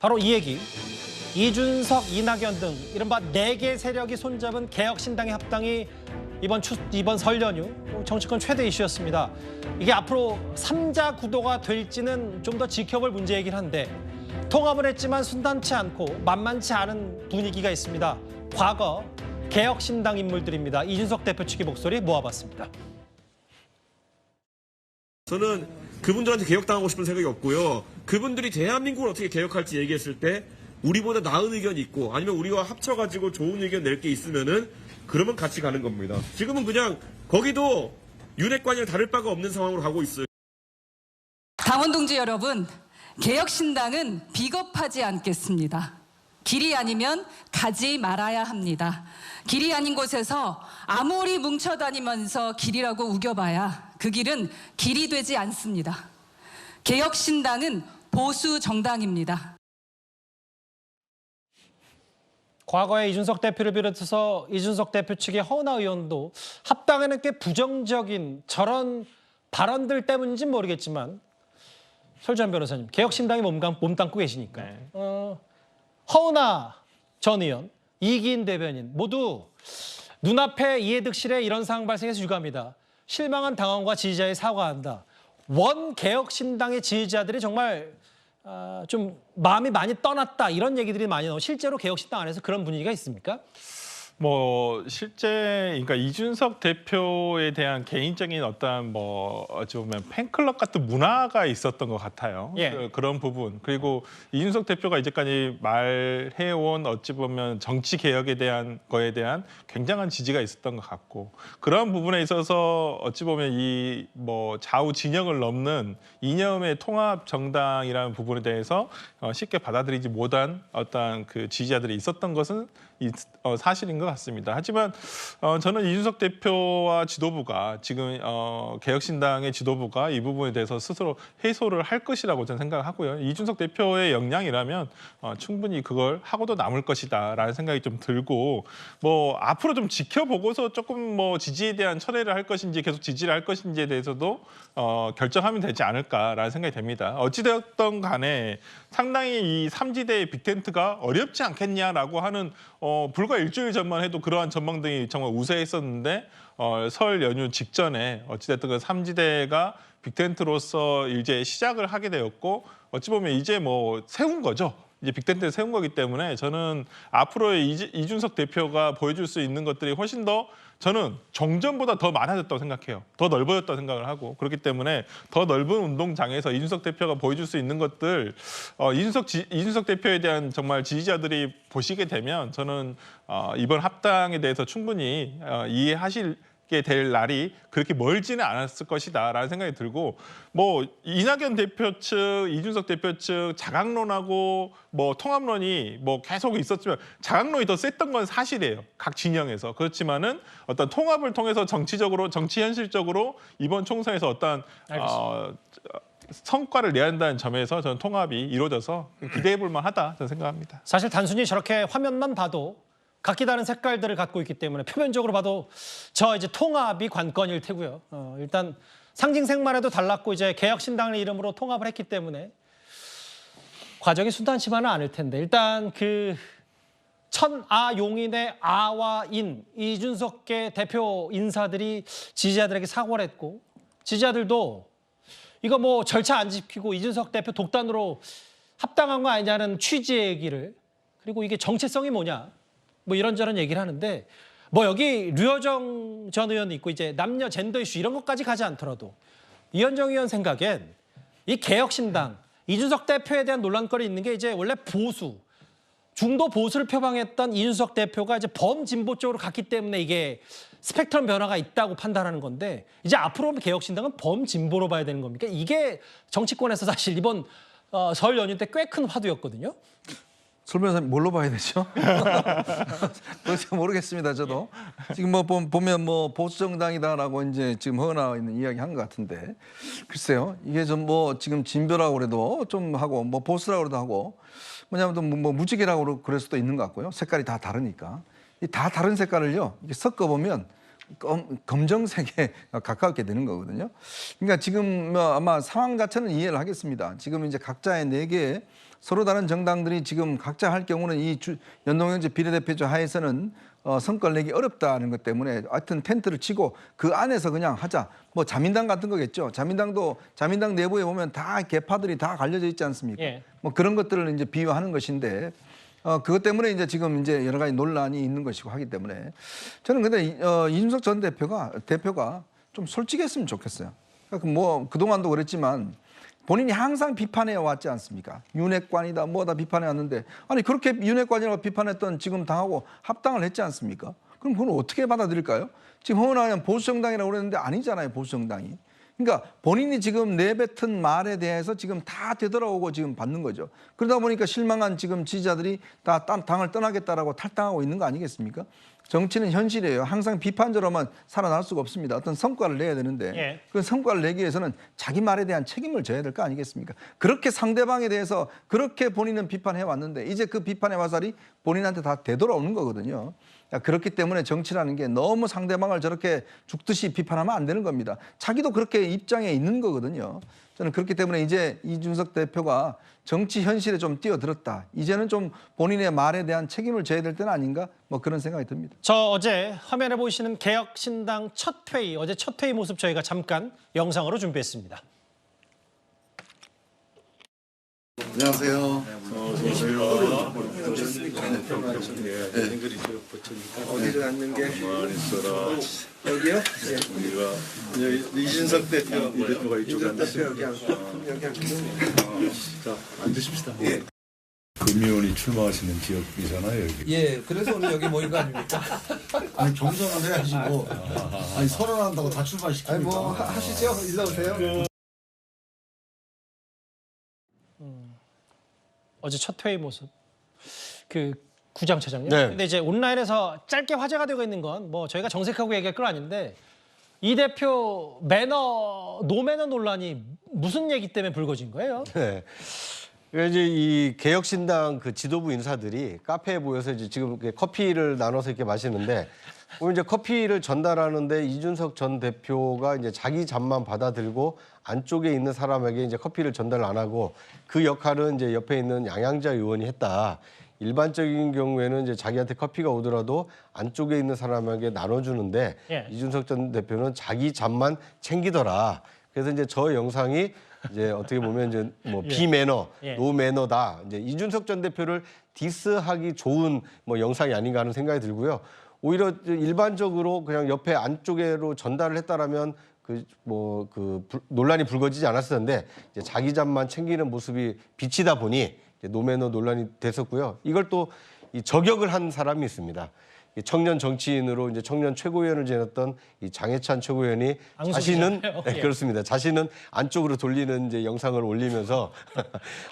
바로 이 얘기. 이준석, 이낙연 등 이른바 4개 세력이 손잡은 개혁신당의 합당이 이번 설 연휴 정치권 최대 이슈였습니다. 이게 앞으로 3자 구도가 될지는 좀 더 지켜볼 문제이긴 한데 통합을 했지만 순탄치 않고 만만치 않은 분위기가 있습니다. 과거 개혁신당 인물들입니다. 이준석 대표 측의 목소리 모아봤습니다. 저는 그분들한테 개혁당하고 싶은 생각이 없고요. 그분들이 대한민국을 어떻게 개혁할지 얘기했을 때 우리보다 나은 의견이 있고 아니면 우리와 합쳐가지고 좋은 의견 낼 게 있으면은 그러면 같이 가는 겁니다. 지금은 그냥 거기도 윤핵관이랑 다를 바가 없는 상황으로 가고 있어요. 당원 동지 여러분, 개혁신당은 비겁하지 않겠습니다. 길이 아니면 가지 말아야 합니다. 길이 아닌 곳에서 아무리 뭉쳐다니면서 길이라고 우겨봐야 그 길은 길이 되지 않습니다. 개혁신당은 보수 정당입니다. 과거에 이준석 대표를 비롯해서 이준석 대표 측의 허은하 의원도 합당에는 꽤 부정적인 저런 발언들 때문인지 모르겠지만 설주한 변호사님, 개혁신당이 몸담고 계시니까 허은하 전 의원, 이기인 대변인 모두 눈앞에 이해득실에 이런 상황 발생해서 유감이다. 실망한 당원과 지지자에 사과한다. 원 개혁신당의 지지자들이 정말 좀 마음이 많이 떠났다 이런 얘기들이 많이 나오고 실제로 개혁신당 안에서 그런 분위기가 있습니까? 실제 그러니까 이준석 대표에 대한 개인적인 어떤 어찌 보면 팬클럽 같은 문화가 있었던 것 같아요. 예. 그런 부분. 그리고 이준석 대표가 이제까지 말해온 어찌 보면 정치 개혁에 대한 거에 대한 굉장한 지지가 있었던 것 같고 그런 부분에 있어서 어찌 보면 이 좌우 진영을 넘는 이념의 통합 정당이라는 부분에 대해서 쉽게 받아들이지 못한 어떤 그 지지자들이 있었던 것은 사실인 것 같습니다. 하지만 저는 이준석 대표와 지도부가 지금 개혁신당의 지도부가 이 부분에 대해서 스스로 해소를 할 것이라고 저는 생각하고요. 이준석 대표의 역량이라면 충분히 그걸 하고도 남을 것이다라는 생각이 좀 들고 앞으로 좀 지켜보고서 조금 지지에 대한 철회를 할 것인지 계속 지지를 할 것인지에 대해서도 결정하면 되지 않을까라는 생각이 됩니다. 어찌되었던 간에 상당히 이 3지대의 빅텐트가 어렵지 않겠냐라고 하는 불과 일주일 전만 해도 그러한 전망들이 정말 우세했었는데 설 연휴 직전에 어찌됐든 그 3지대가 빅텐트로서 이제 시작을 하게 되었고 어찌 보면 이제 세운 거죠. 이제 빅텐트를 세운 거기 때문에 저는 앞으로의 이준석 대표가 보여줄 수 있는 것들이 훨씬 더 저는 정전보다 더 많아졌다고 생각해요. 더 넓어졌다고 생각을 하고 그렇기 때문에 더 넓은 운동장에서 이준석 대표가 보여줄 수 있는 것들 이준석 대표에 대한 정말 지지자들이 보시게 되면 저는 이번 합당에 대해서 충분히 이해하실 될 날이 그렇게 멀지는 않았을 것이다라는 생각이 들고 이낙연 대표 측, 이준석 대표 측 자강론하고 통합론이 계속 있었지만 자강론이 더 셌던 건 사실이에요. 각 진영에서. 그렇지만은 어떤 통합을 통해서 정치 현실적으로 이번 총선에서 어떤 성과를 내야 한다는 점에서 저는 통합이 이루어져서 기대해 볼 만하다 저는 생각합니다. 사실 단순히 저렇게 화면만 봐도 각기 다른 색깔들을 갖고 있기 때문에 표면적으로 봐도 이제 통합이 관건일 테고요. 일단 상징색만 해도 달랐고 이제 개혁신당의 이름으로 통합을 했기 때문에 과정이 순탄치만은 않을 텐데 일단 그 천아용인의 아와 인 이준석계 대표 인사들이 지지자들에게 사과를 했고 지지자들도 이거 절차 안 지키고 이준석 대표 독단으로 합당한 거 아니냐는 취지의 얘기를 그리고 이게 정체성이 뭐냐 이런저런 얘기를 하는데 여기 류호정 전 의원이 있고 이제 남녀 젠더 이슈 이런 것까지 가지 않더라도 이현정 의원 생각엔 이 개혁신당 이준석 대표에 대한 논란거리 있는 게 이제 원래 중도 보수를 표방했던 이준석 대표가 이제 범진보 쪽으로 갔기 때문에 이게 스펙트럼 변화가 있다고 판단하는 건데 이제 앞으로 개혁신당은 범진보로 봐야 되는 겁니까? 이게 정치권에서 사실 이번 설 연휴 때 꽤 큰 화두였거든요. 설 변호사님 뭘로 봐야 되죠? 도대체 모르겠습니다. 저도 지금 보면 보수 정당이다라고 이제 지금 허은하 있는 이야기 한 것 같은데 글쎄요 이게 좀 지금 진보라고 그래도 좀 하고 보수라고 그래도 하고 뭐냐면 무지개라고 그럴 수도 있는 것 같고요. 색깔이 다 다르니까 이 다 다른 색깔을요 이게 섞어 보면 검정색에 가깝게 되는 거거든요. 그러니까 지금 뭐 아마 상황 자체는 이해를 하겠습니다. 지금 이제 각자의 4개 서로 다른 정당들이 지금 각자 할 경우는 이 연동형제 비례대표제 하에서는 성과를 내기 어렵다는 것 때문에 하여튼 텐트를 치고 그 안에서 그냥 하자. 뭐 자민당 같은 거겠죠. 자민당 내부에 보면 다 계파들이 다 갈려져 있지 않습니까? 예. 뭐 그런 것들을 이제 비유하는 것인데 그것 때문에 이제 지금 이제 여러 가지 논란이 있는 것이고 하기 때문에 저는 근데 이준석 전 대표가 좀 솔직했으면 좋겠어요. 그러니까 뭐 그동안도 그랬지만 본인이 항상 비판해 왔지 않습니까? 윤핵관이다 뭐다 비판해 왔는데 아니 그렇게 윤핵관이라고 비판했던 지금 당하고 합당을 했지 않습니까? 그럼 그건 어떻게 받아들일까요? 지금 허은하는 보수정당이라고 그랬는데 아니잖아요, 보수정당이. 그러니까 본인이 지금 내뱉은 말에 대해서 지금 다 되돌아오고 지금 받는 거죠. 그러다 보니까 실망한 지금 지지자들이 다 당을 떠나겠다라고 탈당하고 있는 거 아니겠습니까? 정치는 현실이에요. 항상 비판적으로만 살아날 수가 없습니다. 어떤 성과를 내야 되는데 예. 그 성과를 내기 위해서는 자기 말에 대한 책임을 져야 될 거 아니겠습니까? 그렇게 상대방에 대해서 그렇게 본인은 비판해 왔는데 이제 그 비판의 화살이 본인한테 다 되돌아오는 거거든요. 그렇기 때문에 정치라는 게 너무 상대방을 저렇게 죽듯이 비판하면 안 되는 겁니다. 자기도 그렇게 입장에 있는 거거든요. 저는 그렇기 때문에 이제 이준석 대표가 정치 현실에 좀 뛰어들었다. 이제는 좀 본인의 말에 대한 책임을 져야 될 때는 아닌가? 뭐 그런 생각이 듭니다. 저 어제 화면에 보이시는 개혁신당 첫 회의, 어제 첫 회의 모습 저희가 잠깐 영상으로 준비했습니다. 안녕하세요. 어디로 앉는 게? 여기요? 이준석 대표. 대표가 이쪽에 앉으세요. 여기 앉고. 자, 앉으십시다. 예. 금의원이 출마하시는 지역이잖아요, 여기. 예, 그래서 오늘 여기 모인 거 아닙니까? 아니 경선을 해야지 뭐. 아니 선언한다고 다 출마시킵니까? 아니 뭐 하시죠. 일로 오세요. 어제 첫 회의 모습. 그 구장처장님. 네. 근데 이제 온라인에서 짧게 화제가 되고 있는 건 뭐 저희가 정색하고 얘기할 건 아닌데 이 대표 노매너 논란이 무슨 얘기 때문에 불거진 거예요? 네. 그러니까 이제 이 개혁신당 그 지도부 인사들이 카페에 모여서 이제 지금 이렇게 커피를 나눠서 이렇게 마시는데 오늘 이제 커피를 전달하는데 이준석 전 대표가 이제 자기 잠만 받아들고 안쪽에 있는 사람에게 이제 커피를 전달 안 하고 그 역할은 이제 옆에 있는 양양자 의원이 했다. 일반적인 경우에는 이제 자기한테 커피가 오더라도 안쪽에 있는 사람에게 나눠주는데 예. 이준석 전 대표는 자기 잠만 챙기더라. 그래서 이제 저 영상이 이제 어떻게 보면 이제 뭐 비매너, 예. 노매너다. 이제 이준석 전 대표를 디스하기 좋은 뭐 영상이 아닌가 하는 생각이 들고요. 오히려 일반적으로 그냥 옆에 안쪽으로 전달을 했다라면 논란이 불거지지 않았을 텐데 이제 자기 잠만 챙기는 모습이 비치다 보니 이제 노매너 논란이 됐었고요. 이걸 또 이 저격을 한 사람이 있습니다. 이 청년 정치인으로 이제 청년 최고위원을 지냈던 이 장해찬 최고위원이 자신은 예. 그렇습니다. 자신은 안쪽으로 돌리는 이제 영상을 올리면서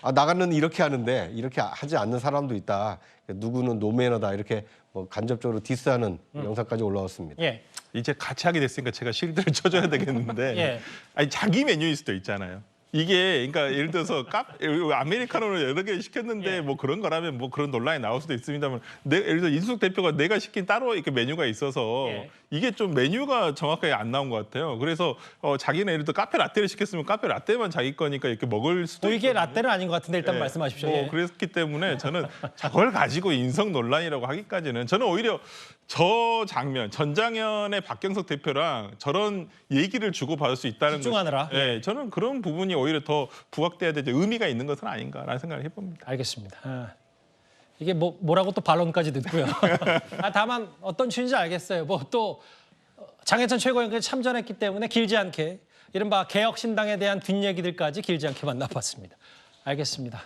아, 나가는 이렇게 하는데 이렇게 하지 않는 사람도 있다. 누구는 노매너다 이렇게 뭐 간접적으로 디스하는 영상까지 올라왔습니다. 예. 이제 같이 하게 됐으니까 제가 실드를 쳐줘야 되겠는데 예. 아니 자기 메뉴일 수도 있잖아요. 이게 그러니까 예를 들어서 아메리카노를 여러 개 시켰는데 예. 뭐 그런 거라면 뭐 그런 논란이 나올 수도 있습니다만 예를 들어 이준석 대표가 내가 시킨 따로 이렇게 메뉴가 있어서 예. 이게 좀 메뉴가 정확하게 안 나온 것 같아요. 그래서 자기는 예를 들어 카페 라떼를 시켰으면 카페 라떼만 자기 거니까 이렇게 먹을 수도 이게 있거든요. 라떼는 아닌 것 같은데 일단 예. 말씀하십시오. 뭐 예. 그랬기 때문에 저는 저걸 가지고 인성 논란이라고 하기까지는 저는 오히려 저 장면 전장현의 박경석 대표랑 저런 얘기를 주고받을 수 있다는 집중하느라. 예, 저는 그런 부분이 오히려 더 부각돼야 되지 의미가 있는 것은 아닌가라는 생각을 해봅니다. 알겠습니다. 이게 뭐라고 또 반론까지 듣고요. 다만 어떤 취지인지 알겠어요. 뭐 또 장해찬 최고위원까지 참전했기 때문에 길지 않게 이른바 개혁신당에 대한 뒷얘기들까지 길지 않게 만나봤습니다. 알겠습니다.